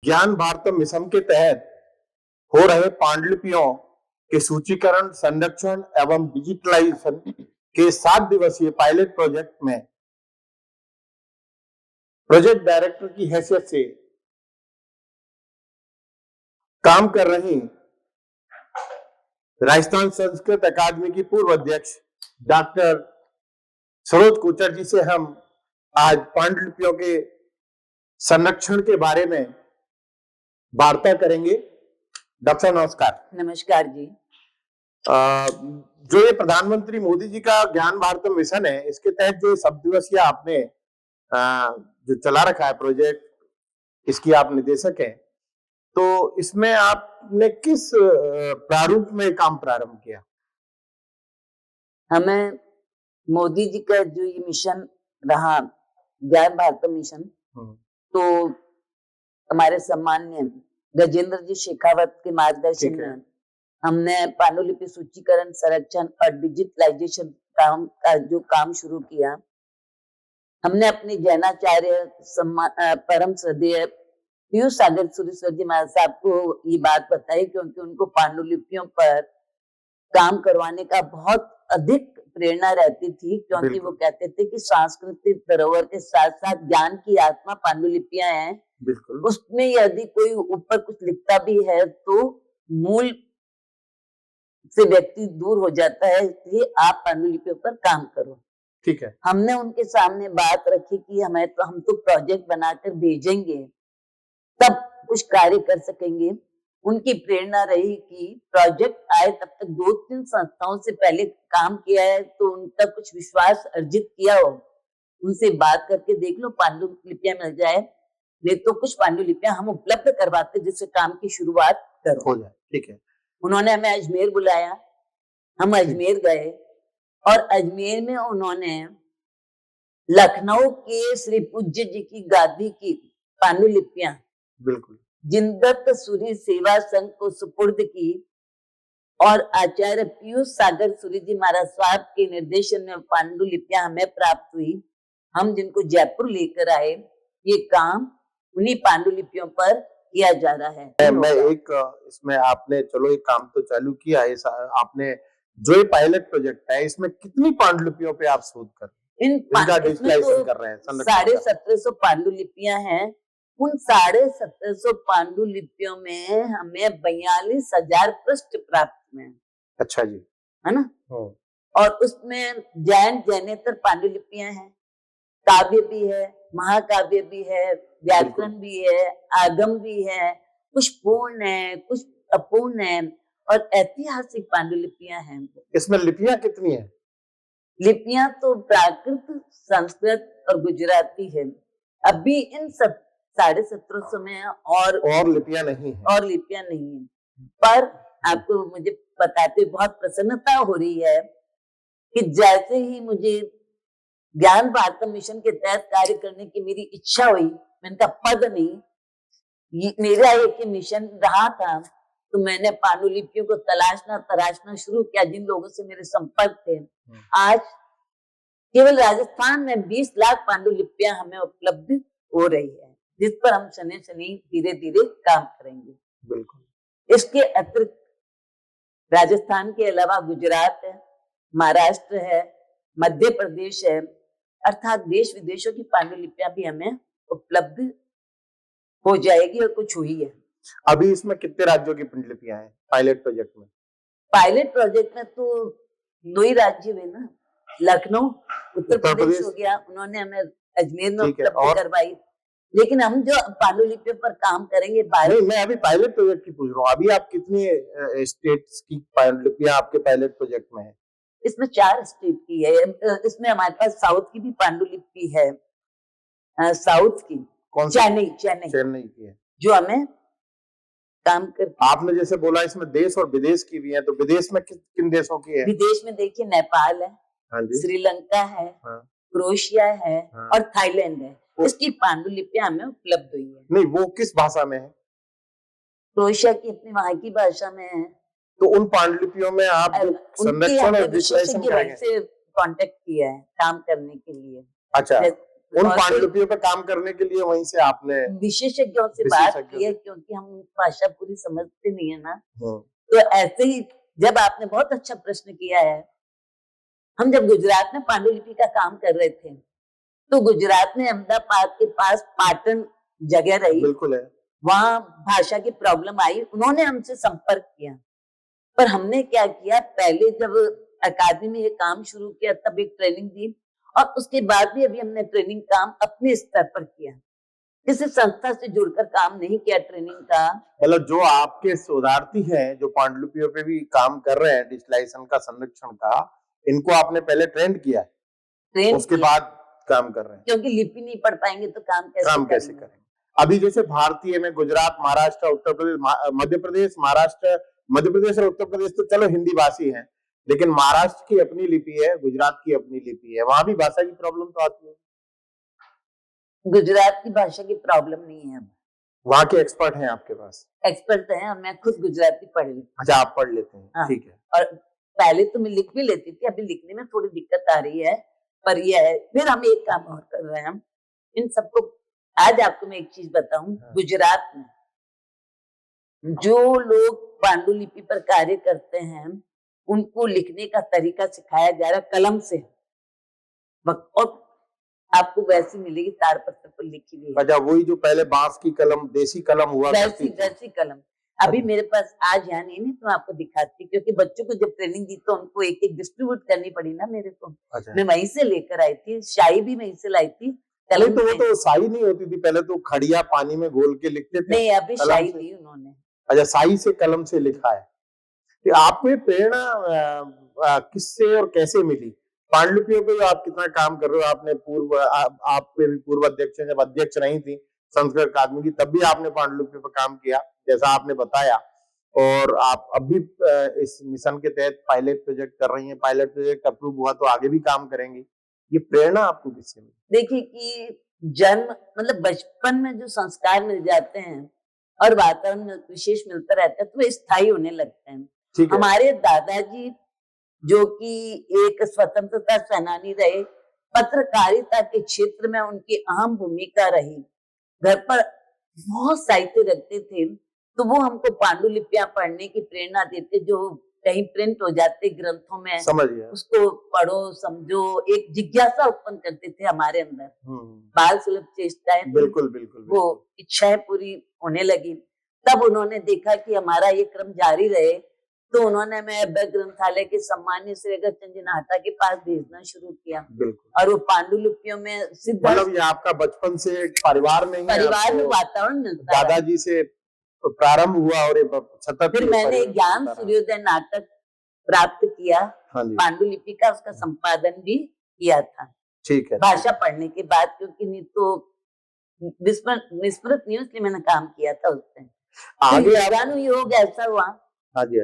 ज्ञान भारतम मिशन के तहत हो रहे पांडुलिपियों के सूचीकरण, संरक्षण एवं डिजिटलाइजेशन के 7 दिवसीय पायलट प्रोजेक्ट में प्रोजेक्ट डायरेक्टर की हैसियत से काम कर रही राजस्थान संस्कृत अकादमी की पूर्व अध्यक्ष डॉक्टर सरोज कोचर जी से हम आज पांडुलिपियों के संरक्षण के बारे में वार्ता करेंगे। डॉक्टर साहब नमस्कार। नमस्कार जी। जो ये प्रधानमंत्री मोदी जी का ज्ञान भारतम मिशन है, इसके तहत जो सब दिवसीय आपने जो चला रखा है प्रोजेक्ट, इसकी आप निदेशक हैं, तो इसमें आपने किस प्रारूप में काम प्रारंभ किया? हमें मोदी जी का जो ये मिशन रहा ज्ञान भारतम मिशन, तो हमारे सम्माननीय गजेंद्र जी शेखावत के मार्गदर्शन में हमने पांडुलिपि सूचीकरण, संरक्षण और डिजिटलाइजेशन का जो काम शुरू किया। हमने अपने जैनाचार्य परम श्रद्धेय पीयूष सागर सुरेश्वर जी महाराज साहब को ये बात बताई, क्योंकि उनको पांडुलिपियों पर काम करवाने का बहुत अधिक प्रेरणा रहती थी, क्योंकि वो कहते थे कि सांस्कृतिक धरोहर के साथ साथ ज्ञान की आत्मा पांडुलिपियां हैं। बिल्कुल। उसमें यदि कोई ऊपर कुछ लिखता भी है तो मूल से व्यक्ति दूर हो जाता है, इसलिए आप पांडुलिपियों पर काम करो। ठीक है। हमने उनके सामने बात रखी कि हम तो प्रोजेक्ट बनाकर भेजेंगे, तब कुछ कार्य कर सकेंगे। उनकी प्रेरणा रही कि प्रोजेक्ट आए तब तक 2-3 संस्थाओं से पहले काम किया है, तो उनका कुछ विश्वास अर्जित किया हो, उनसे बात करके देख लो पांडुलिपियां मिल जाए, नहीं तो कुछ पांडुलिपियां हम उपलब्ध करवाते जिससे काम की शुरुआत हो जाए। ठीक है। उन्होंने हमें अजमेर बुलाया, हम अजमेर गए और अजमेर में उन्होंने लखनऊ के श्री पूज्य जी की गादी की पांडुलिपियां बिल्कुल जिनदत्त सूरी सेवा संघ को सुपुर्द की और आचार्य पीयूष सागर सूरी जी महाराज साहब के निर्देशन में पांडुलिपियां हमें प्राप्त हुई। हम जिनको जयपुर लेकर आए, ये काम उन्हीं पांडुलिपियों पर किया जा रहा है। मैं एक इसमें आपने चलो एक काम तो चालू किया है, आपने जो ये पायलट प्रोजेक्ट है, इसमें कितनी पांडुलिपियों पे आप शोध कर डिजिटलाइजेशन कर रहे हैं? 1750 पांडुलिपियां हैं। उन 1750 पांडुलिपियों में हमें 42,000 पृष्ठ प्राप्त हुए। अच्छा जी, है ना? और उसमें जैनेतर पांडुलिपियां हैं, काव्य भी है, महाकाव्य भी है, व्याकरण भी है, आगम भी है, कुछ पूर्ण है, कुछ अपूर्ण है और ऐतिहासिक पांडुलिपियां हैं। इसमें लिपियां कितनी है? लिपियां तो प्राकृत, संस्कृत और गुजराती है। अभी इन सब 1750 में और लिपियां नहीं है। और लिपियां नहीं है, पर आपको मुझे बताते बहुत प्रसन्नता हो रही है कि जैसे ही मुझे ज्ञान भारतम मिशन के तहत कार्य करने की मेरी इच्छा हुई, मैंने कहा पद नहीं, मेरा एक मिशन रहा था, तो मैंने पांडुलिपियों को तराशना शुरू किया जिन लोगों से मेरे संपर्क थे। आज केवल राजस्थान में 20 लाख पांडुलिपियां हमें उपलब्ध हो रही है, जिस पर हम शनि धीरे धीरे काम करेंगे। बिल्कुल। इसके अतिरिक्त राजस्थान के अलावा गुजरात है, महाराष्ट्र है, मध्य प्रदेश है, अर्थात देश विदेशों की पांडुलिपियां भी हमें उपलब्ध हो जाएगी और कुछ हुई है। अभी इसमें कितने राज्यों की पांडुलिपियां हैं पायलट प्रोजेक्ट में? पायलट प्रोजेक्ट में तो 2 ही राज्य में ना, लखनऊ उत्तर प्रदेश हो गया, उन्होंने हमें अजमेर में उपलब्ध करवाई। लेकिन हम जो पांडुलिपियों पर काम करेंगे, मैं अभी पायलट प्रोजेक्ट की पूछ रहा हूँ। अभी आप कितने स्टेट्स की पांडुलिपियां आपके पायलट प्रोजेक्ट में है? इसमें 4 स्टेट की है। इसमें हमारे पास साउथ की भी पांडुलिपि है, साउथ की चेन्नई की है, जो हमें काम कर। आपने जैसे बोला इसमें देश और विदेश की भी है, तो विदेश में किन देशों की है? विदेश में देखिए नेपाल है, श्रीलंका है, क्रोएशिया है और थाईलैंड है। इसकी पांडुलिपियां हमें उपलब्ध हुई है। नहीं, वो किस भाषा में है? क्रोएशिया की अपनी वहां की भाषा में है। तो उन पांडुलिपियों में आप संरक्षण और डिजिटलाइजेशन से कांटेक्ट किया है काम करने के लिए। अच्छा, उन पांडुलिपियों पे काम करने के लिए वहीं से आपने विशेषज्ञों से बात की है, क्योंकि हम भाषा पूरी समझते नहीं है ना। तो ऐसे ही जब आपने बहुत अच्छा प्रश्न किया है, हम जब गुजरात में पांडुलिपि का काम कर रहे थे, तो गुजरात में अहमदाबाद के पास पाटन जगह रही, बिल्कुल है, वहां भाषा की प्रॉब्लम आई, उन्होंने हमसे संपर्क किया। पर हमने क्या किया, पहले जब अकादमी में ये काम शुरू किया तब एक ट्रेनिंग दी, और उसके बाद भी अभी हमने ट्रेनिंग काम अपने स्तर पर किया, किसी संस्था से जुड़कर काम नहीं किया ट्रेनिंग का। मतलब जो आपके शोधार्थी हैं जो पांडुलिपियों पे भी काम कर रहे हैं, डिजिटलाइजेशन का, संरक्षण का, इनको आपने पहले ट्रेंड किया है, उसके बाद काम कर रहे हैं, क्योंकि लिपि नहीं पढ़ पाएंगे तो काम कैसे करेंगे। अभी जैसे भारतीय में गुजरात, महाराष्ट्र, उत्तर प्रदेश, मध्य प्रदेश, महाराष्ट्र, मध्य प्रदेश और उत्तर प्रदेश तो चलो हिंदी भाषी हैं, लेकिन महाराष्ट्र की अपनी लिपि है, गुजरात की अपनी लिपि है, वहां भी भाषा की प्रॉब्लम तो आती है। गुजरात की भाषा की प्रॉब्लम नहीं है। वहाँ के एक्सपर्ट हैं आपके पास? एक्सपर्ट हैं, और मैं खुद गुजराती पढ़ लेती। अच्छा, आप पढ़ लेते हैं? हाँ, ठीक है। और पहले तो मैं लिख भी लेती थी, अभी लिखने में थोड़ी दिक्कत आ रही है, पर यह है। फिर हम एक काम और कर रहे हैं, इन सबको आज आपको मैं एक चीज बताऊं, गुजरात में जो लोग पांडुलिपि पर कार्य करते हैं, उनको लिखने का तरीका सिखाया जा रहा है कलम से, और आपको वैसी मिलेगी ताड़पत्र पर लिखी हुई। अच्छा, वही जो पहले बांस की कलम, देसी कलम हुआ करती थी, वैसी कलम अभी मेरे पास आज यहाँ नहीं तो आपको दिखाती, क्योंकि बच्चों को जब ट्रेनिंग दी तो उनको एक एक डिस्ट्रीब्यूट करनी पड़ी ना मेरे को। अच्छा। मैं वहीं से लेकर आई थी, शाही भी वहीं से लाई थी। नहीं तो वो तो शाही नहीं होती थी, पहले तो खड़िया पानी में घोल के लिखते थे। नहीं, अभी शाही दी उन्होंने। अच्छा, शाही से कलम से लिखा है। कि आपको ये प्रेरणा किससे और कैसे मिली? पांडुलिपियों पे आप कितना काम कर रहे हो, आपने आप पे भी पूर्व अध्यक्ष, जब अध्यक्ष नहीं थी संस्कृत अकादमी की, तब भी आपने पांडुलिपियों पर काम किया जैसा आपने बताया, और आप अब भी इस मिशन के तहत पायलट प्रोजेक्ट कर रही हैं। पायलट प्रोजेक्ट अप्रूव हुआ तो आगे भी काम करेंगी। ये प्रेरणा आपको किससे मिली? देखिए कि जन्म मतलब बचपन में जो संस्कार मिल जाते हैं और वातावरण विशेष मिलता रहता है तो वे स्थायी होने लगते हैं। हमारे दादाजी जो कि एक स्वतंत्रता सेनानी रहे, पत्रकारिता के क्षेत्र में उनकी अहम भूमिका रही, घर पर बहुत साहित्य रखते थे, तो वो हमको पांडुलिपियां पढ़ने की प्रेरणा देते, जो कहीं प्रिंट हो जाते ग्रंथों में, उसको पढ़ो समझो, एक जिज्ञासा उत्पन्न करते थे हमारे अंदर। बाल सुलभ चेष्टाएं, बिल्कुल वो इच्छाएं पूरी होने लगी। तब उन्होंने देखा कि हमारा ये क्रम जारी रहे, तो उन्होंने मैं ग्रंथालय के सम्मान्य श्री अगस्त्य जी नाहटा के पास भेजना शुरू किया। और वो पांडुलिपियों में मतलब ये आपका बचपन से परिवार में वातावरण मिलता है। दादाजी से प्रारंभ हुआ और फिर मैंने ज्ञान सूर्योदय नाटक प्राप्त किया, पांडुलिपि का उसका संपादन भी किया था। ठीक है, भाषा पढ़ने के बाद, क्योंकि नहीं तो विस्मृत नहीं, इसलिए मैंने काम किया था उससे। आगे योग ऐसा हुआ, हाँ जी,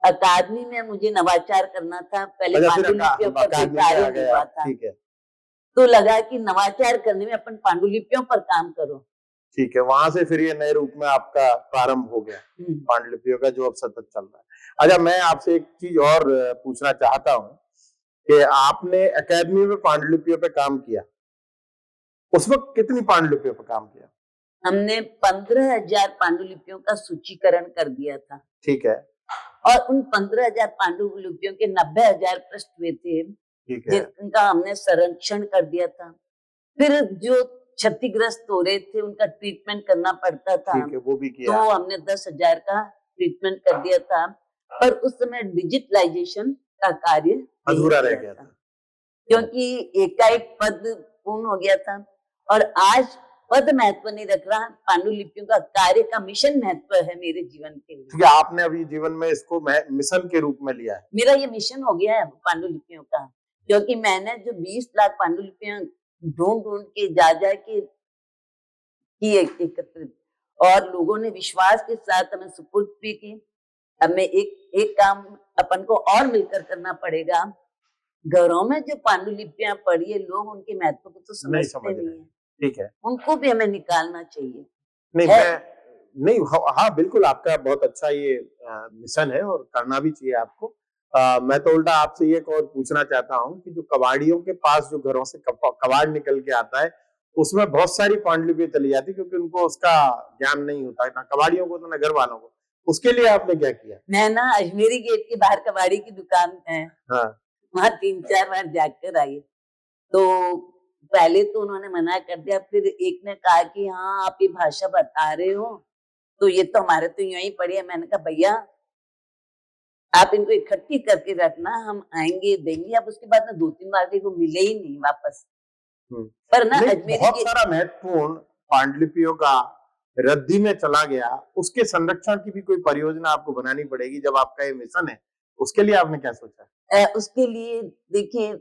अकादमी में मुझे नवाचार करना था, पहले पांडुलिपियों पर कार्य हुआ था, तो लगा कि नवाचार करने में अपन पांडुलिपियों पर काम करो। ठीक है, वहां से फिर ये नए रूप में आपका प्रारंभ हो गया पांडुलिपियों का, जो अब सतत चल रहा है। अच्छा, मैं आपसे एक चीज और पूछना चाहता हूँ कि आपने अकादमी में पांडुलिपियों पे काम किया, उस वक्त कितनी पांडुलिपियों पे काम किया? हमने 15,000 पांडुलिपियों का सूचीकरण कर दिया था। ठीक है। और उन 15,000 पांडुलिपियों के 90,000 पृष्ठ हुए थे, जिनका हमने संरक्षण कर दिया था। फिर जो क्षतिग्रस्त हो रहे थे उनका ट्रीटमेंट करना पड़ता था, ठीक है, वो भी किया। तो हमने 10,000 का ट्रीटमेंट कर दिया था। पर उस समय डिजिटलाइजेशन का कार्य अधूरा रह गया था, क्योंकि एकाएक पद पूर्ण हो गया था। और आज पद महत्व नहीं रख रहा, पांडुलिपियों का कार्य का मिशन महत्व है मेरे जीवन के लिए। क्योंकि आपने अभी जीवन में इसको मिशन के रूप में लिया है। मेरा ये मिशन हो गया है पांडुलिपियों का, क्योंकि मैंने जो 20 लाख पांडुलिपियां ढूंढ के जा के की एकत्रित, और लोगों ने विश्वास के साथ हमें सुपुर्द भी की। अब मैं एक काम अपन को और मिलकर करना पड़ेगा। घरों में जो पांडुलिपियां पढ़ी है, लोग उनके महत्व को तो समझते नहीं है। ठीक है, उनको भी हमें निकालना चाहिए। नहीं, हाँ बिल्कुल, आपका बहुत अच्छा ये मिशन है और करना भी चाहिए आपको। मैं तो उल्टा आपसे ये एक और पूछना चाहता हूँ कि जो कबाड़ियों के पास जो घरों से कबाड़ निकल के आता है, उसमें बहुत सारी पांडुलिपियां चली जाती है, क्योंकि उनको उसका ज्ञान नहीं होता है, ना कबाड़ियों को ना घर वालों को। उसके लिए आपने क्या किया? मैं ना अजमेरी गेट के बाहर कबाड़ी की दुकान है, हाँ, वहां 3-4 बार जाकर आई। तो पहले तो उन्होंने मना कर दिया, फिर एक ने कहा कि हाँ आप ये भाषा बता रहे हो, तो ये तो हमारे तो यूं ही पड़ी है। मैंने कहा भैया आप इनको इकट्ठी करके रखना, हम आएंगे देंगे। अब उसके बाद में 2-3 बार को मिले ही नहीं वापस। पर ना अजमेरी बहुत सारा महत्वपूर्ण पांडुलिपियों का रद्दी में चला गया, उसके संरक्षण की भी कोई परियोजना आपको बनानी पड़ेगी जब आपका ये मिशन है। उसके लिए आपने क्या सोचा? उसके लिए देखिए,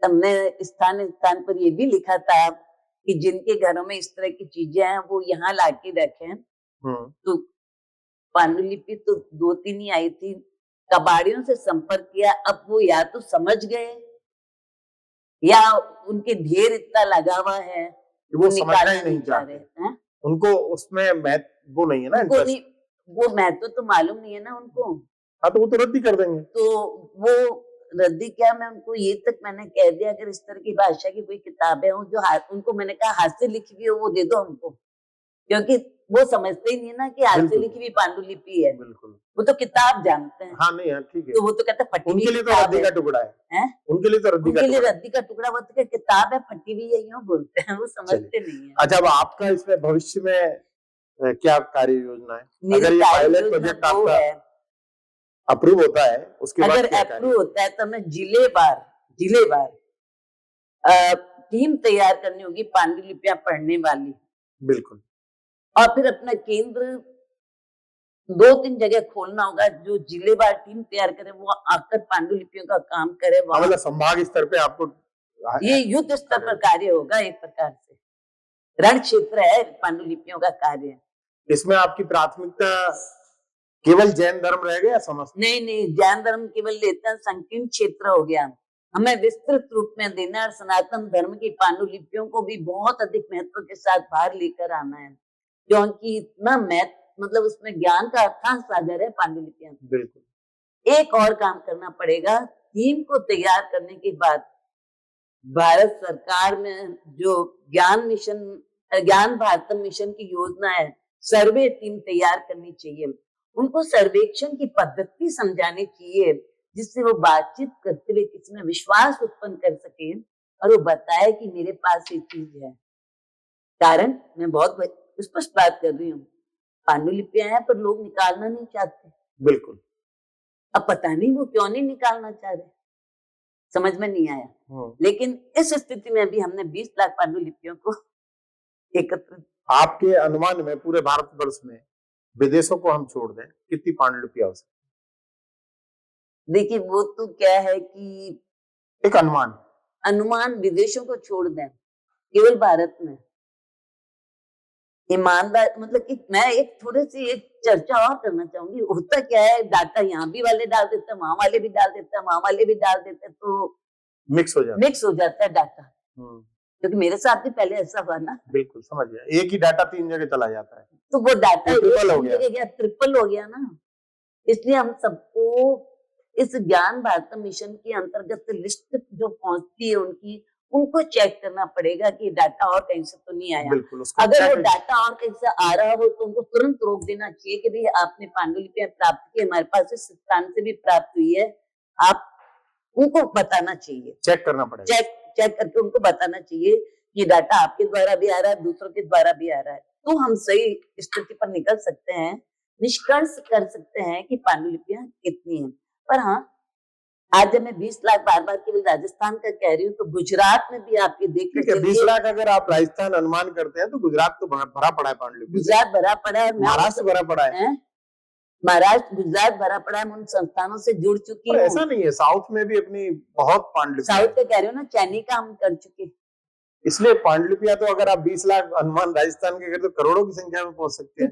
हमने स्थान स्थान पर ये भी लिखा था कि जिनके घरों में इस तरह की चीजें हैं वो यहाँ लाके रखें। तो पांडुलिपि तो 2-3 ही आई थी। कबाड़ियों से संपर्क किया, अब वो या तो समझ गए या उनके ढेर इतना लगा हुआ है वो समझना ही नहीं चाहते हैं। उनको उसमें वो नहीं है ना, उनको नहीं, वो महत्व तो मालूम नहीं है ना उनको। हाँ, तो वो तो रद्दी कर देंगे। तो वो रद्दी क्या, मैं उनको ये तक मैंने कह दिया अगर इस तरह की भाषा की कोई किताबें हो जो उनको मैंने कहा हाथ से लिखी हुई हो वो दे दो हमको, क्योंकि वो समझते ही नहीं ना कि हाथ से लिखी हुई पांडुलिपि है। बिल्कुल, वो तो किताब जानते हैं। हाँ, नहीं है, ठीक है। तो वो तो कहते फटी हुई, उनके लिए तो रद्दी का टुकड़ा है। उनके लिए तो रद्दी का टुकड़ा, वो तो किताब है फटी हुई है यूं बोलते हैं, वो समझते नहीं है। अच्छा, अब आपका इसमें भविष्य में क्या कार्य योजना है? अगर ये पायलट प्रोजेक्ट आपका अप्रूव होता है, उसके बाद अगर अप्रूव होता है तो हमें जिले बार टीम तैयार करनी होगी पांडुलिपियां पढ़ने वाली। बिल्कुल। और फिर अपना केंद्र 2-3 जगह खोलना होगा, जो जिलेवार टीम तैयार करे वो आकर पांडुलिपियों का काम करे। मतलब संभाग स्तर पे आपको ये युद्ध स्तर पर कार्य होगा, एक प्रकार से रण क्षेत्र है पांडुलिपियों का कार्य। इसमें आपकी प्राथमिकता केवल जैन धर्म रह गया? समस्त नहीं, जैन धर्म केवल लेते हैं, संकीर्ण क्षेत्र हो गया। हमें विस्तृत रूप में देना है और सनातन धर्म की पांडुलिपियों को भी बहुत अधिक महत्व के साथ बाहर लेकर आना है, क्योंकि इतना मतलब उसमें ज्ञान का अथाह सागर है पांडुलिपियां। बिल्कुल। एक और काम करना पड़ेगा, थीम को तैयार करने के बाद भारत सरकार में जो ज्ञान भारतम मिशन की योजना है, सर्वे टीम तैयार करनी चाहिए। उनको सर्वेक्षण की पद्धति समझानी चाहिए, जिससे वो बातचीत करते हुए किसी में विश्वास उत्पन्न कर सके और वो बताए कि मेरे पास ये चीज है। कारण मैं बहुत स्पष्ट बात कर रही हूँ, पांडुलिपियां हैं पर लोग निकालना नहीं चाहते। बिल्कुल। अब पता नहीं वो क्यों नहीं निकालना चाह रहे, समझ में नहीं आया। लेकिन इस स्थिति में भी हमने 20 लाख पांडुलिपियों को एकत्रित। आपके अनुमान में पूरे भारतवर्ष में विदेशों को हम छोड़ दें, कितनी पांडुलिपियां हो सकती? देखिए वो तो क्या है कि एक अनुमान विदेशों को छोड़ दें, केवल भारत में ईमानदार, मतलब कि मैं एक थोड़ी सी एक चर्चा और करना चाहूंगी। होता क्या है, डाटा यहाँ भी वाले डाल देते हैं, वहां वाले भी डाल देते हैं, वहां वाले भी डाल देते हैं, तो मिक्स हो जाता है डाटा। क्योंकि मेरे साथ भी पहले ऐसा हुआ ना। बिल्कुल, समझ गया। एक ही डाटा 3 जगह चला जाता है, तो वो डाटा ट्रिपल हो गया ना। इसलिए हम सबको इस ज्ञान भारतम मिशन के अंतर्गत लिस्ट जो पहुंचती है उनको चेक करना पड़ेगा कि डाटा और कहीं से तो नहीं आया। अगर वो डाटा और कहीं से आ रहा हो तो उनको तुरंत रोक देना चाहिए कि भाई आपने पांडुलिपियां प्राप्त की, हमारे पास इस स्थान से भी प्राप्त हुई है, आप उनको बताना चाहिए, चेक करना पड़ेगा, चेक करके उनको बताना चाहिए कि डाटा आपके द्वारा भी आ रहा है, दूसरों के द्वारा भी आ रहा है। तो हम सही स्थिति पर निकल सकते हैं, निष्कर्ष कर सकते हैं कि पांडुलिपियां कितनी हैं। पर हाँ, आज जब मैं 20 लाख बार केवल राजस्थान का कह रही हूँ, तो गुजरात में भी आप ये देख लीजिए। 20 लाख अगर आप राजस्थान अनुमान करते हैं तो गुजरात तो भरा पड़ा है पांडुलिपि। गुजरात भरा पड़ा है, महाराष्ट्र भरा पड़ा है, महाराष्ट्र गुजरात भरा पड़ा है। मैं उन संस्थानों से जुड़ चुकी हूँ। ऐसा नहीं है, साउथ में भी अपनी बहुत पांडुलिपि, साउथ का कह रही हूँ ना, चैनी का हम कर चुके। इसलिए पांडुलिपियां तो अगर आप 20 लाख अनुमान राजस्थान के करें तो करोड़ों की संख्या में पहुंच सकते हैं।